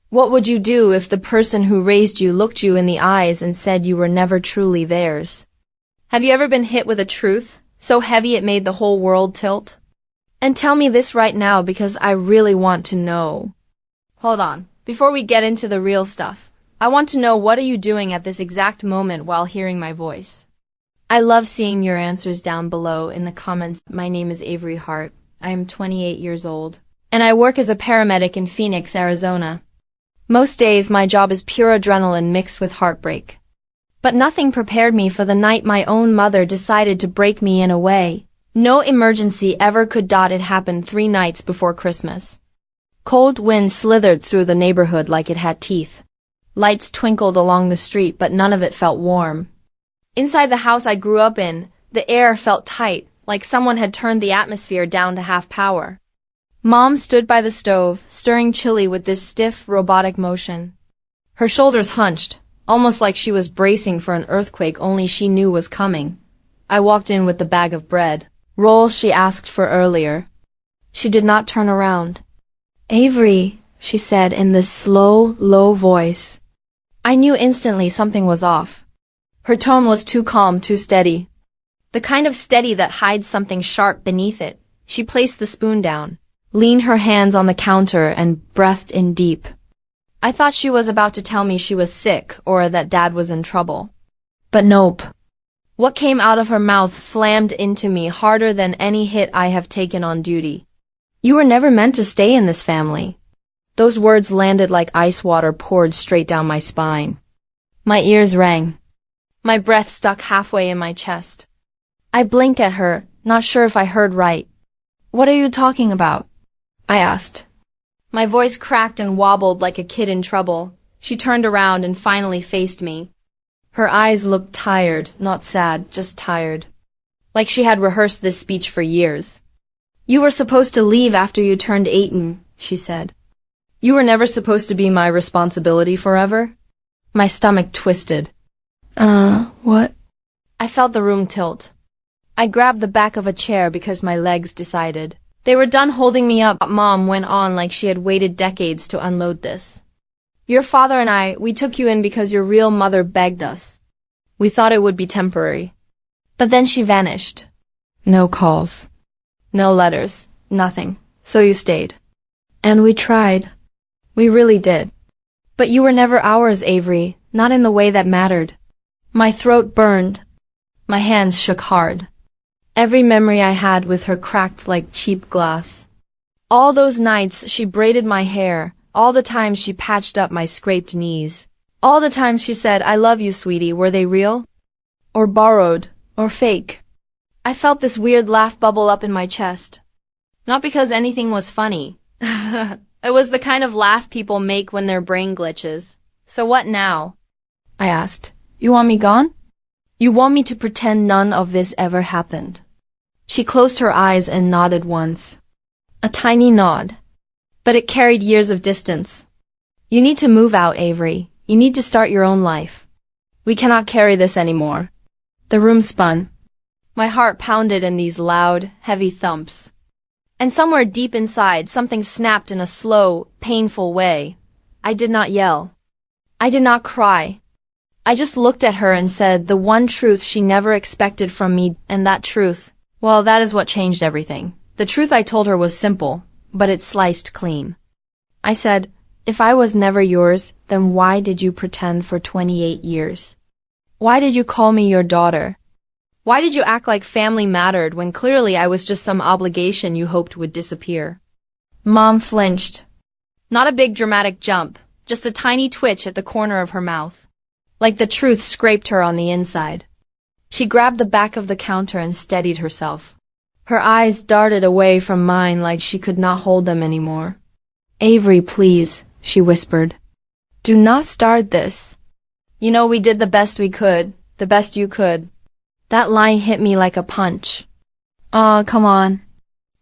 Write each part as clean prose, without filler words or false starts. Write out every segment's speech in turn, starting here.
What would you do if the person who raised you looked you in the eyes and said you were never truly theirs? Have you ever been hit with a truth so heavy it made the whole world tilt? And tell me this right now because I really want to know. Hold on. Before we get into the real stuff, I want to know what are you doing at this exact moment while hearing my voice? I love seeing your answers down below in the comments. My name is Avery Hart. I am 28 years old, and I work as a paramedic in Phoenix, Arizona. Most days my job is pure adrenaline mixed with heartbreak. But nothing prepared me for the night my own mother decided to break me in a way no emergency ever could. It happened 3 nights before Christmas. Cold wind slithered through the neighborhood like it had teeth. Lights twinkled along the street, but none of it felt warm. Inside the house I grew up in, the air felt tight, like someone had turned the atmosphere down to half power. Mom stood by the stove, stirring chili with this stiff, robotic motion. Her shoulders hunched, almost like she was bracing for an earthquake only she knew was coming. I walked in with the bag of bread, rolls she asked for earlier. She did not turn around. "Avery," she said in this slow, low voice. I knew instantly something was off. Her tone was too calm, too steady. The kind of steady that hides something sharp beneath it. She placed the spoon down, leaned her hands on the counter, and breathed in deep. I thought she was about to tell me she was sick or that Dad was in trouble. But nope. What came out of her mouth slammed into me harder than any hit I have taken on duty. "You were never meant to stay in this family." Those words landed like ice water poured straight down my spine. My ears rang. My breath stuck halfway in my chest. I blinked at her, not sure if I heard right. "What are you talking about?" I asked. My voice cracked and wobbled like a kid in trouble. She turned around and finally faced me. Her eyes looked tired, not sad, just tired. Like she had rehearsed this speech for years. "You were supposed to leave after you turned 18, she said. "You were never supposed to be my responsibility forever?" My stomach twisted. What? I felt the room tilt. I grabbed the back of a chair because my legs decided. They were done holding me up. Mom went on like she had waited decades to unload this. "Your father and we took you in because your real mother begged us. We thought it would be temporary. But then she vanished. No calls. No letters. Nothing. So you stayed. And we tried. We really did. But you were never ours, Avery, not in the way that mattered." My throat burned. My hands shook hard. Every memory I had with her cracked like cheap glass. All those nights she braided my hair, all the times she patched up my scraped knees. All the times she said, "I love you, sweetie." Were they real? Or borrowed? Or fake? I felt this weird laugh bubble up in my chest. Not because anything was funny. It was the kind of laugh people make when their brain glitches. "So what now?" I asked. "You want me gone? You want me to pretend none of this ever happened?" She closed her eyes and nodded once. A tiny nod. But it carried years of distance. "You need to move out, Avery. You need to start your own life. We cannot carry this anymore." The room spun. My heart pounded in these loud, heavy thumps. And somewhere deep inside, something snapped in a slow, painful way. I did not yell. I did not cry. I just looked at her and said the one truth she never expected from me, and that truth, well, that is what changed everything. The truth I told her was simple, but it sliced clean. I said, "If I was never yours, then why did you pretend for 28 years? Why did you call me your daughter? Why did you act like family mattered when clearly I was just some obligation you hoped would disappear?" Mom flinched. Not a big dramatic jump, just a tiny twitch at the corner of her mouth. Like the truth scraped her on the inside. She grabbed the back of the counter and steadied herself. Her eyes darted away from mine like she could not hold them anymore. "Avery, please," she whispered. "Do not start this. You know we did the best we could, the best you could." That line hit me like a punch. Aw, come on.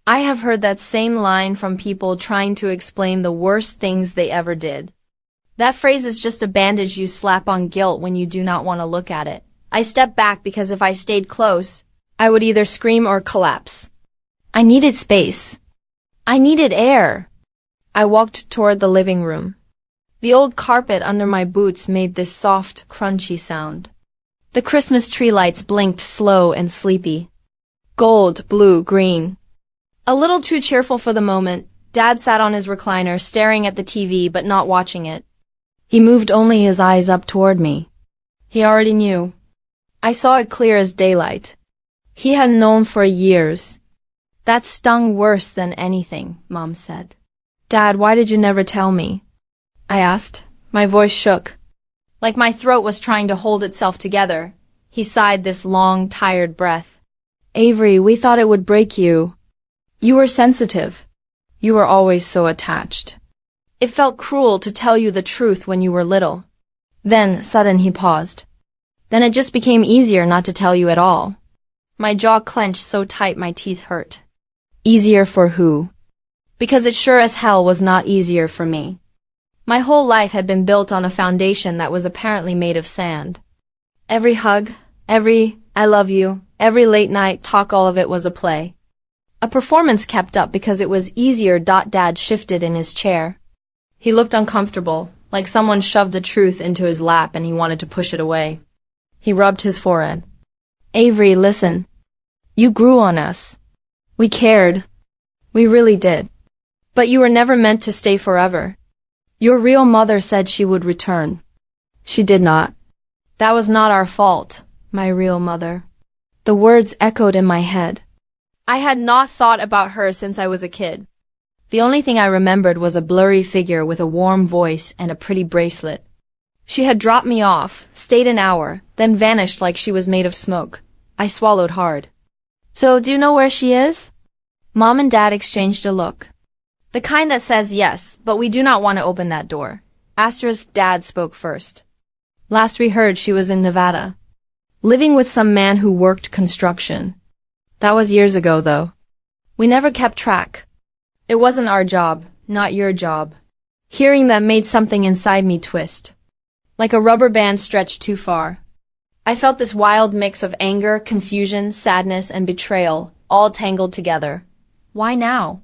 I have heard that same line from people trying to explain the worst things they ever did. That phrase is just a bandage you slap on guilt when you do not want to look at it. I stepped back because if I stayed close, I would either scream or collapse. I needed space. I needed air. I walked toward the living room. The old carpet under my boots made this soft, crunchy sound. The Christmas tree lights blinked slow and sleepy. Gold, blue, green. A little too cheerful for the moment, Dad sat on his recliner staring at the TV but not watching it. He moved only his eyes up toward me. He already knew. I saw it clear as daylight. He had known for years. That stung worse than anything, Mom said. Dad, why did you never tell me? I asked. My voice shook. Like my throat was trying to hold itself together. He sighed this long, tired breath. Avery, we thought it would break you. You were sensitive. You were always so attached. It felt cruel to tell you the truth when you were little. Then, sudden, he paused. Then it just became easier not to tell you at all. My jaw clenched so tight my teeth hurt. Easier for who? Because it sure as hell was not easier for me. My whole life had been built on a foundation that was apparently made of sand. Every hug, every I love you, every late night talk, all of it was a play. A performance kept up because it was easier. Dad shifted in his chair. He looked uncomfortable, like someone shoved the truth into his lap and he wanted to push it away. He rubbed his forehead. Avery, listen. You grew on us. We cared. We really did. But you were never meant to stay forever. Your real mother said she would return. She did not. That was not our fault, my real mother. The words echoed in my head. I had not thought about her since I was a kid. The only thing I remembered was a blurry figure with a warm voice and a pretty bracelet. She had dropped me off, stayed an hour, then vanished like she was made of smoke. I swallowed hard. So, do you know where she is? Mom and Dad exchanged a look. The kind that says yes, but we do not want to open that door. Asterisk. Dad spoke first. Last we heard, she was in Nevada. Living with some man who worked construction. That was years ago, though. We never kept track. It wasn't our job, not your job. Hearing that made something inside me twist. Like a rubber band stretched too far. I felt this wild mix of anger, confusion, sadness, and betrayal, all tangled together. Why now?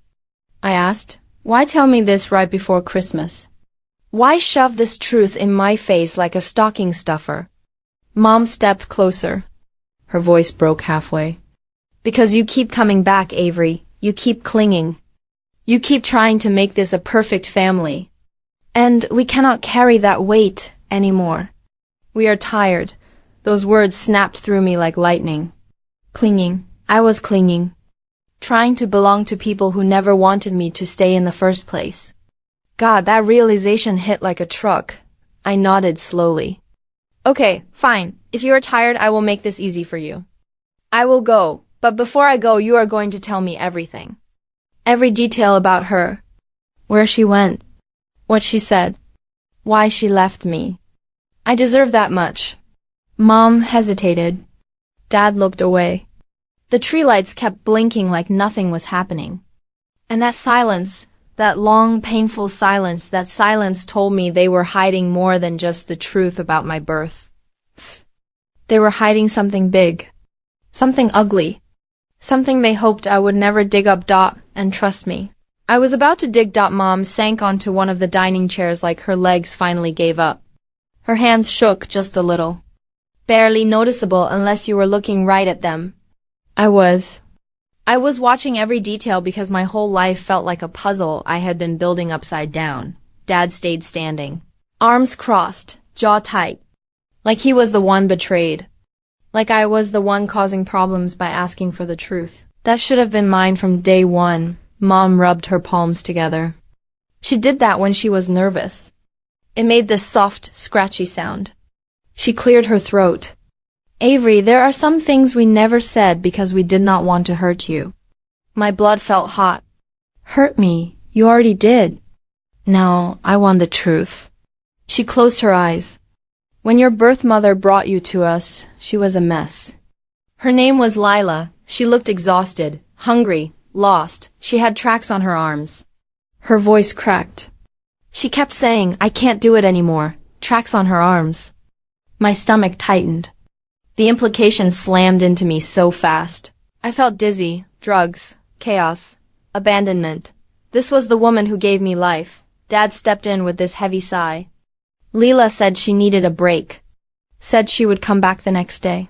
I asked. Why tell me this right before Christmas? Why shove this truth in my face like a stocking stuffer? Mom stepped closer. Her voice broke halfway. Because you keep coming back, Avery. You keep clinging. You keep trying to make this a perfect family. And we cannot carry that weight anymore. We are tired. Those words snapped through me like lightning. Clinging. I was clinging. Trying to belong to people who never wanted me to stay in the first place. God, that realization hit like a truck. I nodded slowly. Okay, fine. If you are tired, I will make this easy for you. I will go, but before I go, you are going to tell me everything. Every detail about her. Where she went. What she said. Why she left me. I deserve that much. Mom hesitated. Dad looked away. The tree lights kept blinking like nothing was happening. And that silence, that long, painful silence, that silence told me they were hiding more than just the truth about my birth. They were hiding something big. Something ugly. Something they hoped I would never dig up. And trust me. I was about to dig. Mom sank onto one of the dining chairs like her legs finally gave up. Her hands shook just a little. Barely noticeable unless you were looking right at them. I was watching every detail because my whole life felt like a puzzle I had been building upside down. Dad stayed standing. Arms crossed, jaw tight. Like he was the one betrayed. Like I was the one causing problems by asking for the truth. That should have been mine from day one. Mom rubbed her palms together. She did that when she was nervous. It made this soft, scratchy sound. She cleared her throat. Avery, there are some things we never said because we did not want to hurt you. My blood felt hot. Hurt me? You already did. No, I want the truth. She closed her eyes. When your birth mother brought you to us, she was a mess. Her name was Lila. She looked exhausted, hungry, lost. She had tracks on her arms. Her voice cracked. She kept saying, I can't do it anymore. Tracks on her arms. My stomach tightened. The implications slammed into me so fast. I felt dizzy, drugs, chaos, abandonment. This was the woman who gave me life. Dad stepped in with this heavy sigh. Leela said she needed a break. Said she would come back the next day.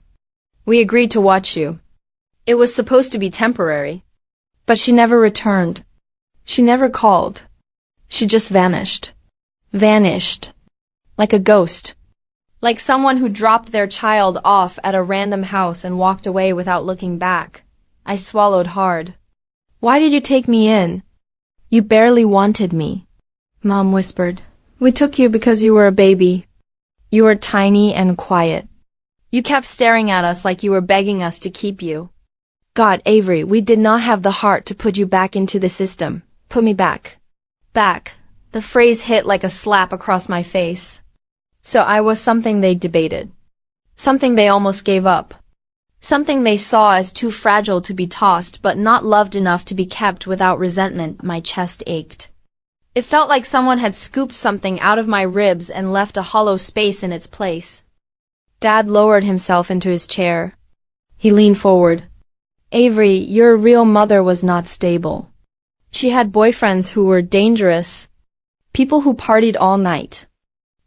We agreed to watch you. It was supposed to be temporary. But she never returned. She never called. She just vanished. Vanished. Like a ghost. Like someone who dropped their child off at a random house and walked away without looking back. I swallowed hard. Why did you take me in? You barely wanted me. Mom whispered. We took you because you were a baby. You were tiny and quiet. You kept staring at us like you were begging us to keep you. God, Avery, we did not have the heart to put you back into the system. Put me back. Back. The phrase hit like a slap across my face. So I was something they debated. Something they almost gave up. Something they saw as too fragile to be tossed but not loved enough to be kept without resentment. My chest ached. It felt like someone had scooped something out of my ribs and left a hollow space in its place. Dad lowered himself into his chair. He leaned forward. Avery, your real mother was not stable. She had boyfriends who were dangerous. People who partied all night.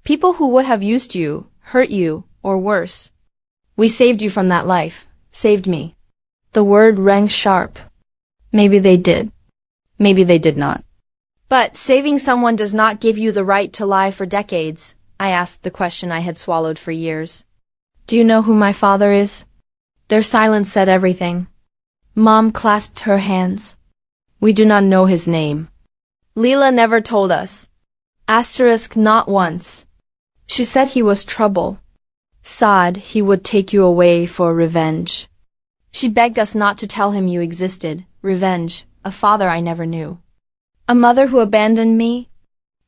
People who would have used you, hurt you, or worse. We saved you from that life. Saved me. The word rang sharp. Maybe they did. Maybe they did not. But saving someone does not give you the right to lie for decades. I asked the question I had swallowed for years. Do you know who my father is? Their silence said everything. Mom clasped her hands. We do not know his name. Leela never told us. Asterisk not once. She said he was trouble. Said he would take you away for revenge. She begged us not to tell him you existed. Revenge. A father I never knew. A mother who abandoned me.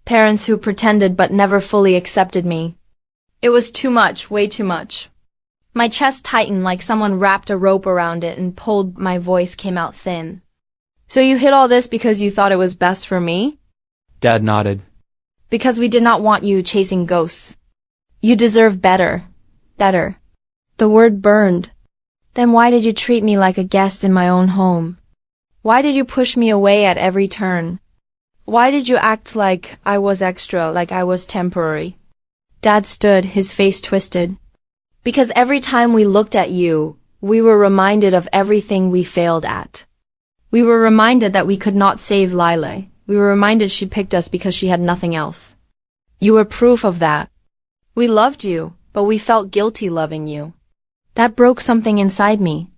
Parents who pretended but never fully accepted me. It was too much, way too much. My chest tightened like someone wrapped a rope around it and pulled. My voice came out thin. So you hid all this because you thought it was best for me? Dad nodded. Because we did not want you chasing ghosts. You deserve better. Better. The word burned. Then why did you treat me like a guest in my own home? Why did you push me away at every turn? Why did you act like I was extra, like I was temporary? Dad stood, his face twisted. Because every time we looked at you, we were reminded of everything we failed at. We were reminded that we could not save Lila. We were reminded she picked us because she had nothing else. You were proof of that. We loved you, but we felt guilty loving you. That broke something inside me.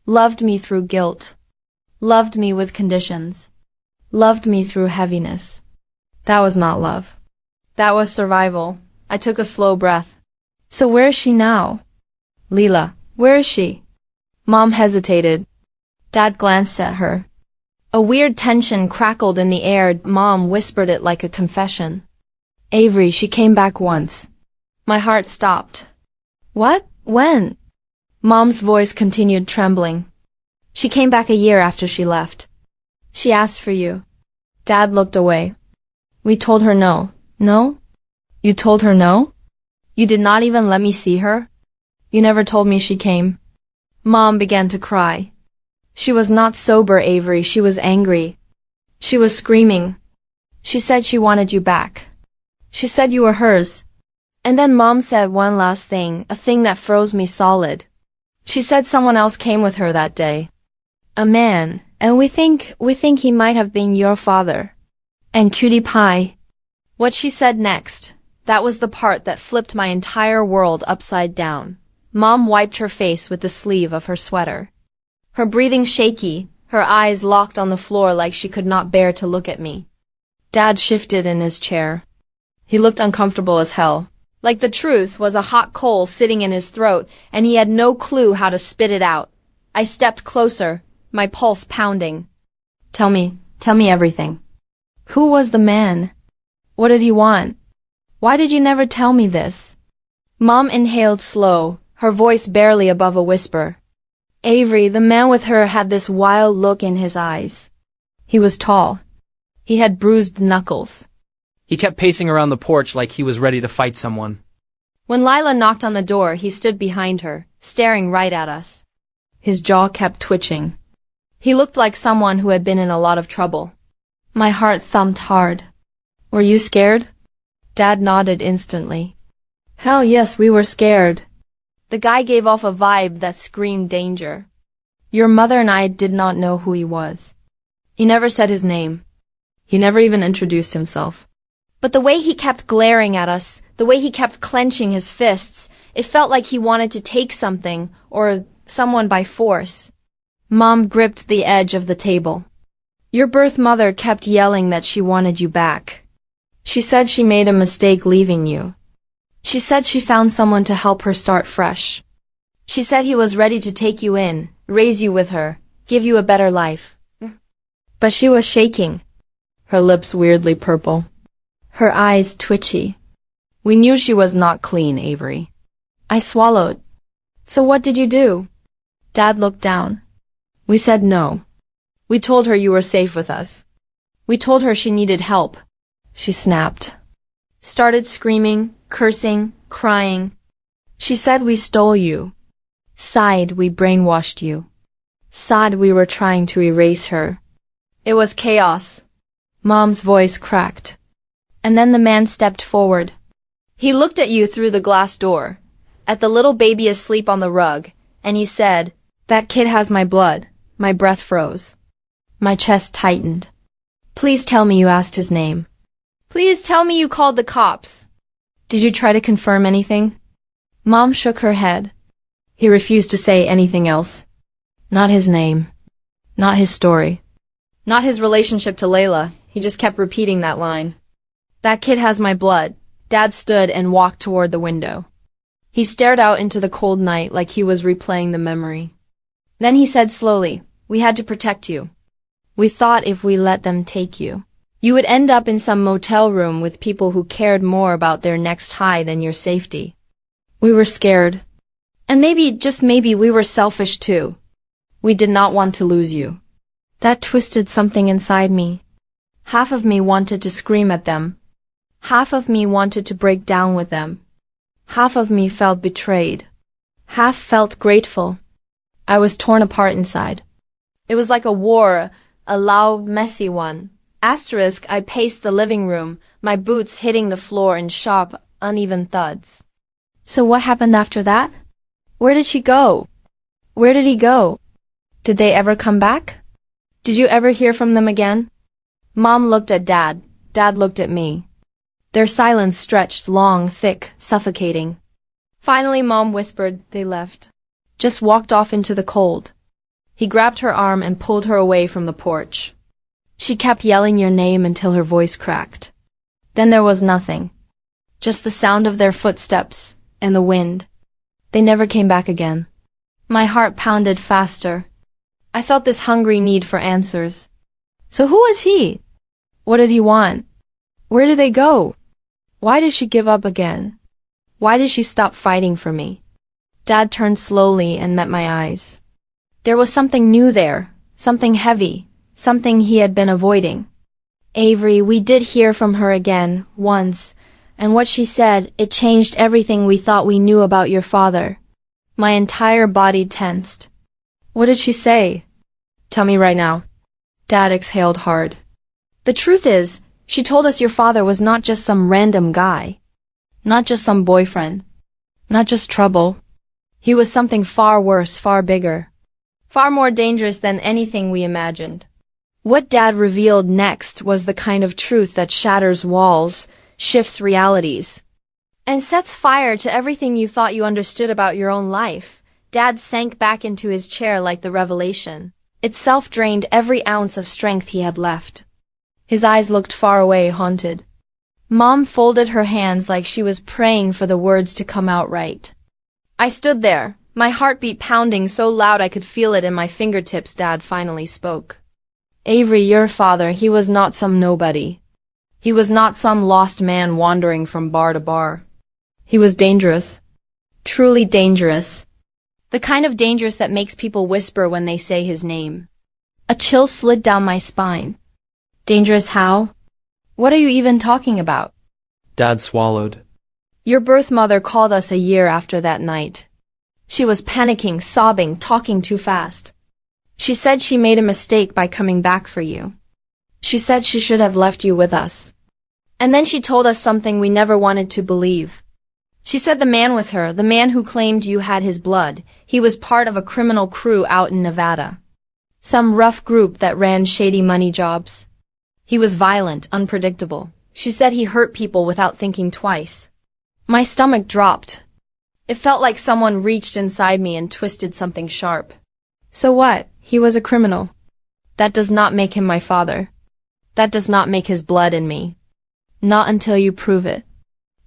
Loved me through guilt. Loved me with conditions. Loved me through heaviness. That was not love. That was survival. I took a slow breath. So where is she now? Leela, where is she? Mom hesitated. Dad glanced at her. A weird tension crackled in the air. Mom whispered it like a confession. Avery, she came back once. My heart stopped. What? When? Mom's voice continued trembling. She came back a year after she left. She asked for you. Dad looked away. We told her no. No? You told her no? You did not even let me see her? You never told me she came. Mom began to cry. She was not sober, Avery. She was angry. She was screaming. She said she wanted you back. She said you were hers. And then Mom said one last thing, a thing that froze me solid. She said someone else came with her that day. A man, and we think he might have been your father. And Cutie Pie. What she said next, that was the part that flipped my entire world upside down. Mom wiped her face with the sleeve of her sweater. Her breathing shaky, her eyes locked on the floor like she could not bear to look at me. Dad shifted in his chair. He looked uncomfortable as hell. Like the truth was a hot coal sitting in his throat, and he had no clue how to spit it out. I stepped closer, my pulse pounding. Tell me everything. Who was the man? What did he want? Why did you never tell me this? Mom inhaled slow, her voice barely above a whisper. Avery, the man with her, had this wild look in his eyes. He was tall. He had bruised knuckles. He kept pacing around the porch like he was ready to fight someone. When Lila knocked on the door, he stood behind her, staring right at us. His jaw kept twitching. He looked like someone who had been in a lot of trouble. My heart thumped hard. Were you scared? Dad nodded instantly. Hell yes, we were scared. The guy gave off a vibe that screamed danger. Your mother and I did not know who he was. He never said his name. He never even introduced himself. But the way he kept glaring at us, the way he kept clenching his fists, it felt like he wanted to take something or someone by force. Mom gripped the edge of the table. Your birth mother kept yelling that she wanted you back. She said she made a mistake leaving you. She said she found someone to help her start fresh. She said he was ready to take you in, raise you with her, give you a better life. But she was shaking, her lips weirdly purple, her eyes twitchy. We knew she was not clean, Avery. I swallowed. So what did you do? Dad looked down. We said no. We told her you were safe with us. We told her she needed help. She snapped. Started screaming, cursing, crying. She said we stole you. Sighed we brainwashed you. Sighed we were trying to erase her. It was chaos. Mom's voice cracked. And then the man stepped forward. He looked at you through the glass door, at the little baby asleep on the rug, and he said, "That kid has my blood." My breath froze. My chest tightened. Please tell me you asked his name. Please tell me you called the cops. Did you try to confirm anything? Mom shook her head. He refused to say anything else. Not his name. Not his story. Not his relationship to Layla. He just kept repeating that line. That kid has my blood. Dad stood and walked toward the window. He stared out into the cold night like he was replaying the memory. Then he said slowly, "We had to protect you. We thought if we let them take you, you would end up in some motel room with people who cared more about their next high than your safety. We were scared. And maybe, just maybe, we were selfish too. We did not want to lose you." That twisted something inside me. Half of me wanted to scream at them. Half of me wanted to break down with them. Half of me felt betrayed. Half felt grateful. I was torn apart inside. It was like a war, a loud, messy one. I paced the living room, my boots hitting the floor in sharp, uneven thuds. So what happened after that? Where did she go? Where did he go? Did they ever come back? Did you ever hear from them again? Mom looked at Dad. Dad looked at me. Their silence stretched long, thick, suffocating. Finally, Mom whispered, "They left. Just walked off into the cold." He grabbed her arm and pulled her away from the porch. She kept yelling your name until her voice cracked. Then there was nothing. Just the sound of their footsteps and the wind. They never came back again. My heart pounded faster. I felt this hungry need for answers. So who was he? What did he want? Where did they go? Why did she give up again? Why did she stop fighting for me? Dad turned slowly and met my eyes. There was something new there, something heavy, something he had been avoiding. Avery, we did hear from her again, once, and what she said, it changed everything we thought we knew about your father. My entire body tensed. What did she say? Tell me right now. Dad exhaled hard. The truth is, she told us your father was not just some random guy. Not just some boyfriend. Not just trouble. He was something far worse, far bigger. Far more dangerous than anything we imagined. What Dad revealed next was the kind of truth that shatters walls, shifts realities, and sets fire to everything you thought you understood about your own life. Dad sank back into his chair like the revelation. Itself drained every ounce of strength he had left. His eyes looked far away, haunted. Mom folded her hands like she was praying for the words to come out right. I stood there, my heartbeat pounding so loud I could feel it in my fingertips. Dad finally spoke. Avery, your father, he was not some nobody. He was not some lost man wandering from bar to bar. He was dangerous. Truly dangerous. The kind of dangerous that makes people whisper when they say his name. A chill slid down my spine. Dangerous how? What are you even talking about? Dad swallowed. Your birth mother called us a year after that night. She was panicking, sobbing, talking too fast. She said she made a mistake by coming back for you. She said she should have left you with us. And then she told us something we never wanted to believe. She said the man with her, the man who claimed you had his blood, he was part of a criminal crew out in Nevada. Some rough group that ran shady money jobs. He was violent, unpredictable. She said he hurt people without thinking twice. My stomach dropped. It felt like someone reached inside me and twisted something sharp. So what? He was a criminal. That does not make him my father. That does not make his blood in me. Not until you prove it.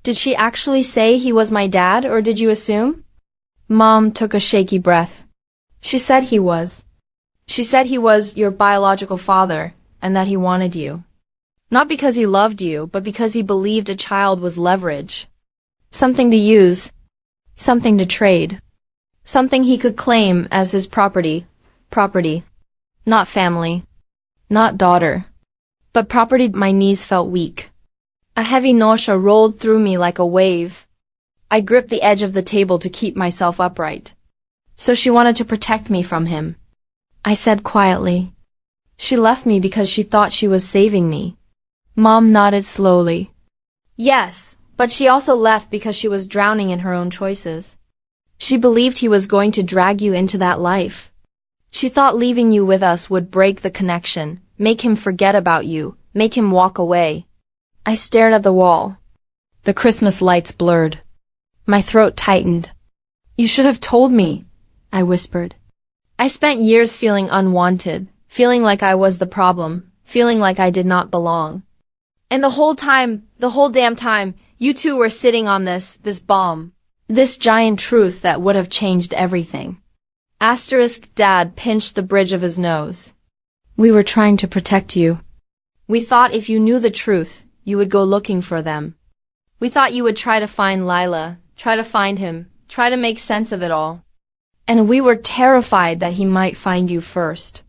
Did she actually say he was my dad, or did you assume? Mom took a shaky breath. She said he was. She said he was your biological father, and that he wanted you. Not because he loved you, but because he believed a child was leverage. Something to use. Something to trade. Something he could claim as his property. Property. Not family. Not daughter. But property. My knees felt weak. A heavy nausea rolled through me like a wave. I gripped the edge of the table to keep myself upright. So she wanted to protect me from him. I said quietly. She left me because she thought she was saving me. Mom nodded slowly. Yes, but she also left because she was drowning in her own choices. She believed he was going to drag you into that life. She thought leaving you with us would break the connection, make him forget about you, make him walk away. I stared at the wall. The Christmas lights blurred. My throat tightened. You should have told me, I whispered. I spent years feeling unwanted, feeling like I was the problem, feeling like I did not belong. And the whole damn time, you two were sitting on this bomb. This giant truth that would have changed everything. Dad pinched the bridge of his nose. We were trying to protect you. We thought if you knew the truth, you would go looking for them. We thought you would try to find Lila, try to find him, try to make sense of it all. And we were terrified that he might find you first.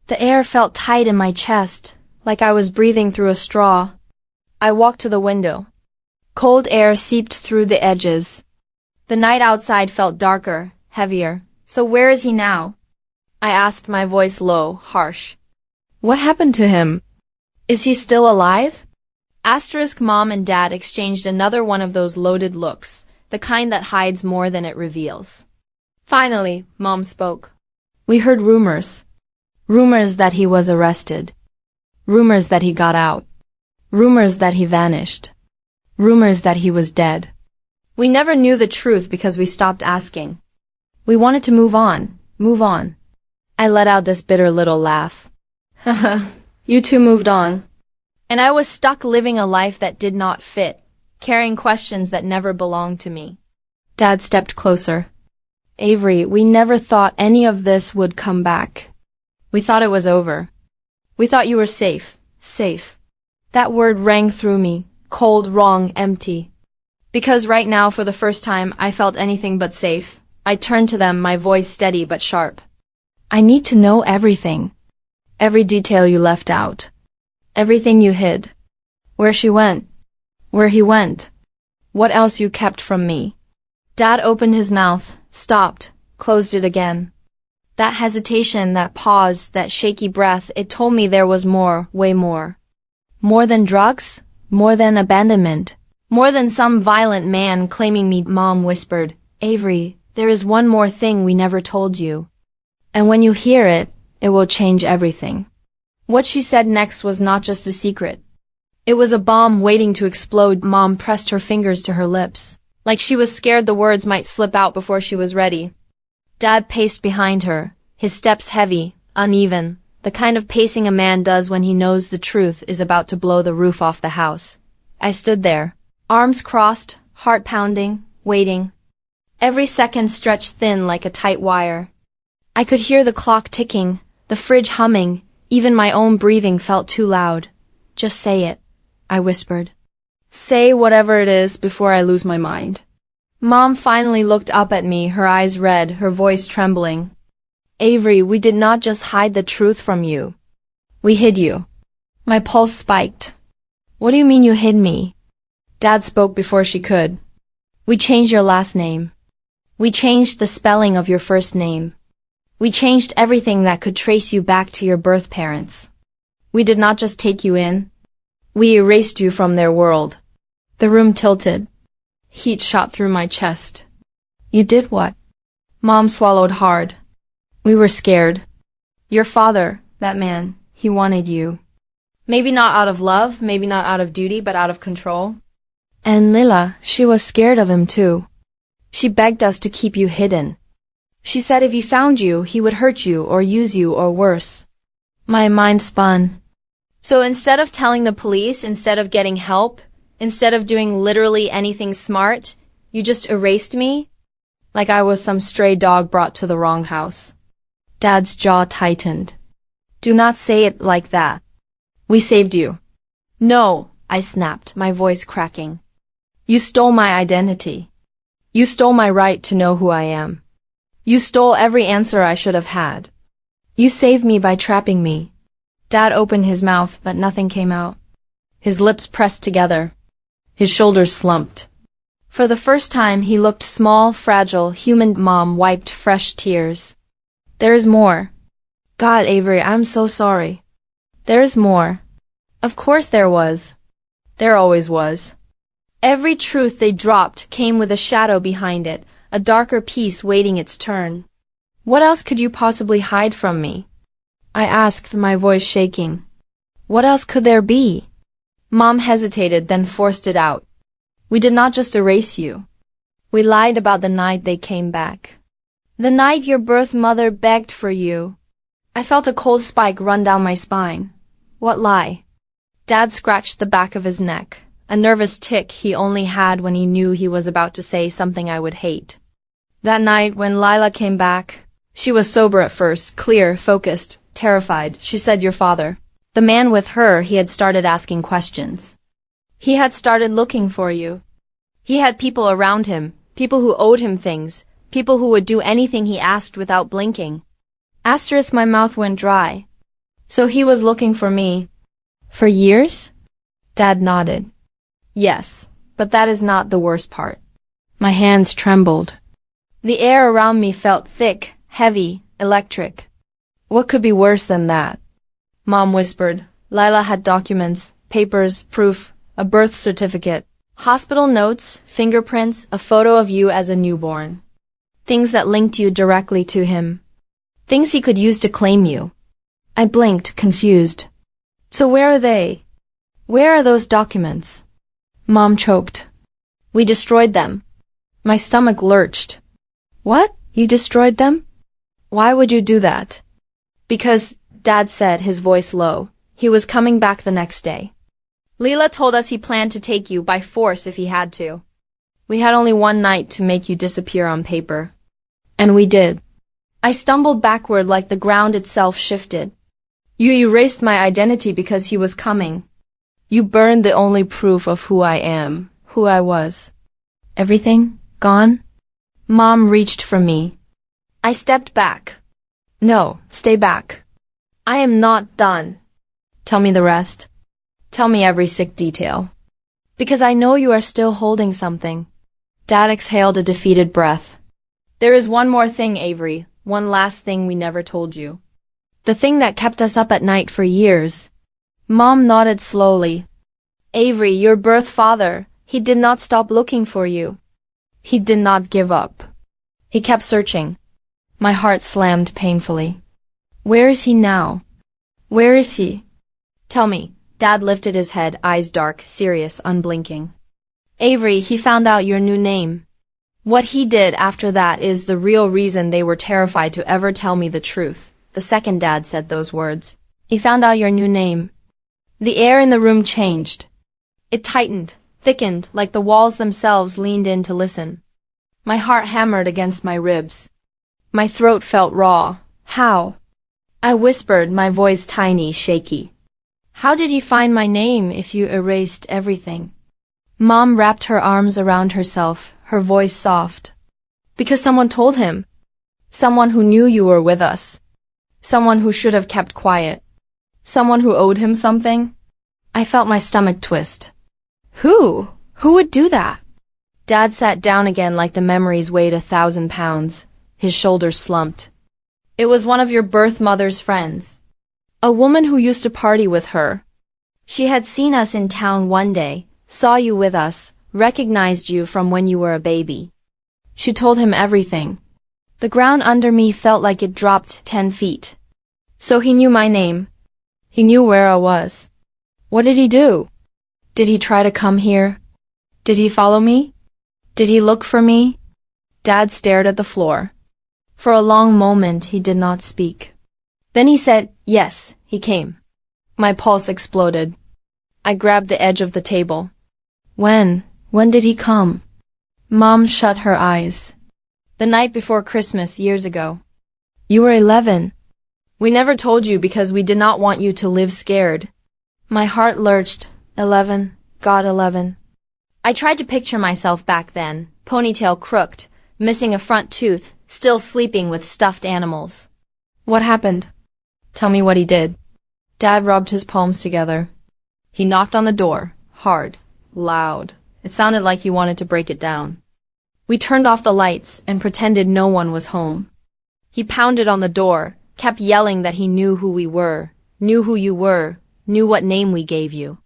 The air felt tight in my chest, like I was breathing through a straw. I walked to the window. Cold air seeped through the edges. The night outside felt darker, heavier. So where is he now? I asked, my voice low, harsh. What happened to him? Is he still alive? Mom and Dad exchanged another one of those loaded looks, the kind that hides more than it reveals. Finally, Mom spoke. We heard rumors. Rumors that he was arrested. Rumors that he got out. Rumors that he vanished. Rumors that he was dead. We never knew the truth because we stopped asking. We wanted to move on, move on. I let out this bitter little laugh. Haha, you two moved on. And I was stuck living a life that did not fit, carrying questions that never belonged to me. Dad stepped closer. Avery, we never thought any of this would come back. We thought it was over. We thought you were safe, safe. That word rang through me, cold, wrong, empty. Because right now, for the first time, I felt anything but safe. I turned to them, my voice steady but sharp. I need to know everything. Every detail you left out. Everything you hid. Where she went. Where he went. What else you kept from me. Dad opened his mouth, stopped, closed it again. That hesitation, that pause, that shaky breath, it told me there was more, way more. More than drugs? More than abandonment? More than some violent man claiming me. Mom whispered, Avery, there is one more thing we never told you. And when you hear it, it will change everything. What she said next was not just a secret. It was a bomb waiting to explode. Mom pressed her fingers to her lips, like she was scared the words might slip out before she was ready. Dad paced behind her, his steps heavy, uneven, the kind of pacing a man does when he knows the truth is about to blow the roof off the house. I stood there, arms crossed, heart pounding, waiting. Every second stretched thin like a tight wire. I could hear the clock ticking, the fridge humming, even my own breathing felt too loud. Just say it, I whispered. Say whatever it is before I lose my mind. Mom finally looked up at me, her eyes red, her voice trembling. Avery, we did not just hide the truth from you. We hid you. My pulse spiked. What do you mean you hid me? Dad spoke before she could. We changed your last name. We changed the spelling of your first name. We changed everything that could trace you back to your birth parents. We did not just take you in. We erased you from their world. The room tilted. Heat shot through my chest. You did what? Mom swallowed hard. We were scared. Your father, that man, he wanted you. Maybe not out of love, maybe not out of duty, but out of control. And Lila, she was scared of him too. She begged us to keep you hidden. She said if he found you, he would hurt you or use you or worse. My mind spun. So instead of telling the police, instead of getting help, instead of doing literally anything smart, you just erased me? Like I was some stray dog brought to the wrong house. Dad's jaw tightened. Do not say it like that. We saved you. No, I snapped, my voice cracking. You stole my identity. You stole my right to know who I am. You stole every answer I should have had. You saved me by trapping me. Dad opened his mouth, but nothing came out. His lips pressed together. His shoulders slumped. For the first time, he looked small, fragile, human. Mom wiped fresh tears. There is more. God, Avery, I'm so sorry. There is more. Of course there was. There always was. Every truth they dropped came with a shadow behind it, a darker piece waiting its turn. What else could you possibly hide from me? I asked, my voice shaking. What else could there be? Mom hesitated, then forced it out. We did not just erase you. We lied about the night they came back. The night your birth mother begged for you. I felt a cold spike run down my spine. What lie? Dad scratched the back of his neck, a nervous tick he only had when he knew he was about to say something I would hate. That night when Lila came back, she was sober at first, clear, focused, terrified. She said your father. The man with her, he had started asking questions. He had started looking for you. He had people around him, people who owed him things, people who would do anything he asked without blinking. Asterisk, my mouth went dry. So he was looking for me. For years? Dad nodded. Yes, but that is not the worst part. My hands trembled. The air around me felt thick, heavy, electric. What could be worse than that? Mom whispered. Lila had documents, papers, proof, a birth certificate, hospital notes, fingerprints, a photo of you as a newborn. Things that linked you directly to him. Things he could use to claim you. I blinked, confused. So where are they? Where are those documents? Mom choked. We destroyed them. My stomach lurched. What? You destroyed them? Why would you do that? Because, Dad said, his voice low, he was coming back the next day. Lila told us he planned to take you by force if he had to. We had only one night to make you disappear on paper. And we did. I stumbled backward like the ground itself shifted. You erased my identity because he was coming. You burned the only proof of who I am, who I was. Everything? Gone? Mom reached for me. I stepped back. No, stay back. I am not done. Tell me the rest. Tell me every sick detail. Because I know you are still holding something. Dad exhaled a defeated breath. There is one more thing, Avery, one last thing we never told you. The thing that kept us up at night for years. Mom nodded slowly. Avery, your birth father, he did not stop looking for you. He did not give up. He kept searching. My heart slammed painfully. Where is he now? Where is he? Tell me. Dad lifted his head, eyes dark, serious, unblinking. Avery, he found out your new name. What he did after that is the real reason they were terrified to ever tell me the truth. The second Dad said those words. He found out your new name. The air in the room changed. It tightened, thickened, like the walls themselves leaned in to listen. My heart hammered against my ribs. My throat felt raw. How? I whispered, my voice tiny, shaky. How did he find my name if you erased everything? Mom wrapped her arms around herself, her voice soft. Because someone told him. Someone who knew you were with us. Someone who should have kept quiet. Someone who owed him something. I felt my stomach twist. Who? Who would do that? Dad sat down again like the memories weighed 1,000 pounds. His shoulders slumped. It was one of your birth mother's friends. A woman who used to party with her. She had seen us in town one day, saw you with us, recognized you from when you were a baby. She told him everything. The ground under me felt like it dropped 10 feet. So he knew my name. He knew where I was. What did he do? Did he try to come here? Did he follow me? Did he look for me? Dad stared at the floor. For a long moment he did not speak. Then he said, "Yes, he came." My pulse exploded. I grabbed the edge of the table. When did he come? Mom shut her eyes. The night before Christmas years ago. You were 11. We never told you because we did not want you to live scared. My heart lurched. 11. God, 11. I tried to picture myself back then, ponytail crooked, missing a front tooth, still sleeping with stuffed animals. What happened? Tell me what he did. Dad rubbed his palms together. He knocked on the door, hard, loud. It sounded like he wanted to break it down. We turned off the lights and pretended no one was home. He pounded on the door, kept yelling that he knew who we were, knew who you were, knew what name we gave you.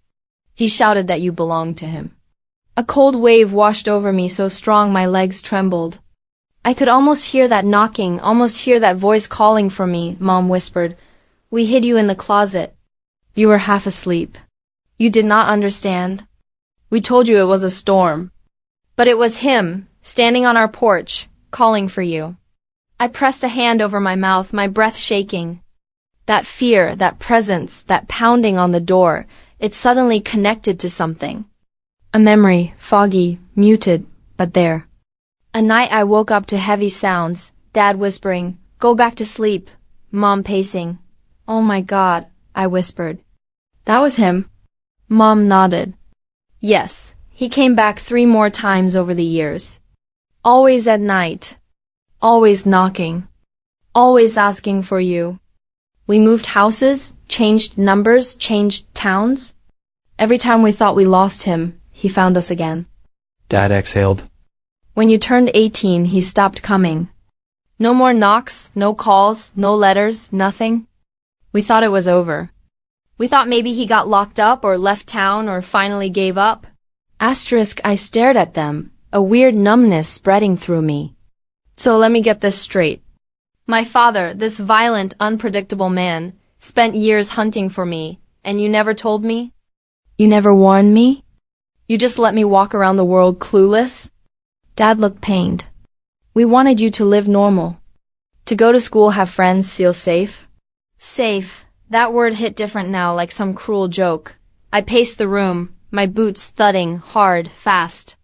He shouted that you belonged to him. A cold wave washed over me so strong my legs trembled. I could almost hear that knocking, almost hear that voice calling for me, Mom whispered. We hid you in the closet. You were half asleep. You did not understand. We told you it was a storm. But it was him, standing on our porch, calling for you. I pressed a hand over my mouth, my breath shaking. That fear, that presence, that pounding on the door, it suddenly connected to something. A memory, foggy, muted, but there. A night I woke up to heavy sounds, Dad whispering, "Go back to sleep," Mom pacing. "Oh my God," I whispered. That was him. Mom nodded. Yes, he came back 3 more times over the years. Always at night. Always knocking. Always asking for you. We moved houses, changed numbers, changed towns. Every time we thought we lost him, he found us again. Dad exhaled. When you turned 18, he stopped coming. No more knocks, no calls, no letters, nothing. We thought it was over. We thought maybe he got locked up or left town or finally gave up. I stared at them, a weird numbness spreading through me. So let me get this straight. My father, this violent, unpredictable man, spent years hunting for me, and you never told me? You never warned me? You just let me walk around the world clueless? Dad looked pained. We wanted you to live normal. To go to school, have friends, feel safe. Safe. That word hit different now, like some cruel joke. I paced the room, my boots thudding, hard, fast.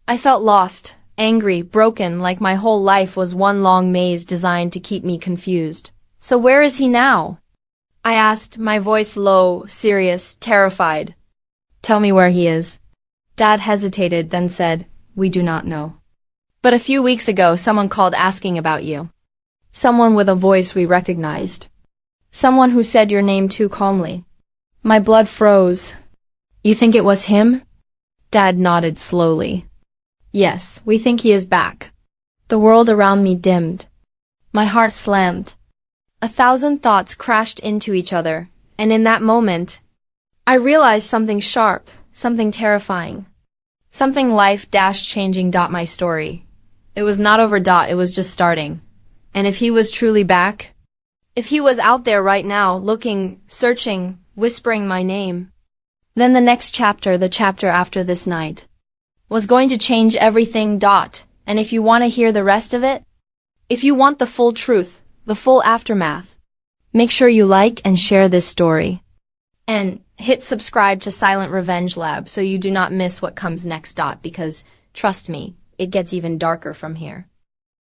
I felt lost, angry, broken, like my whole life was one long maze designed to keep me confused. So where is he now? I asked, my voice low, serious, terrified. Tell me where he is. Dad hesitated, then said, We do not know. But a few weeks ago, someone called asking about you. Someone with a voice we recognized. Someone who said your name too calmly. My blood froze. You think it was him? Dad nodded slowly. Yes, we think he is back. The world around me dimmed. My heart slammed. 1,000 thoughts crashed into each other, and in that moment, I realized something sharp, something terrifying. Something life-changing. My story. It was not over. It was just starting. And if he was truly back, if he was out there right now, looking, searching, whispering my name, then the next chapter, the chapter after this night, was going to change everything. And if you want to hear the rest of it, if you want the full truth, the full aftermath, make sure you like and share this story. And hit subscribe to Silent Revenge Lab so you do not miss what comes next. Because, trust me, it gets even darker from here.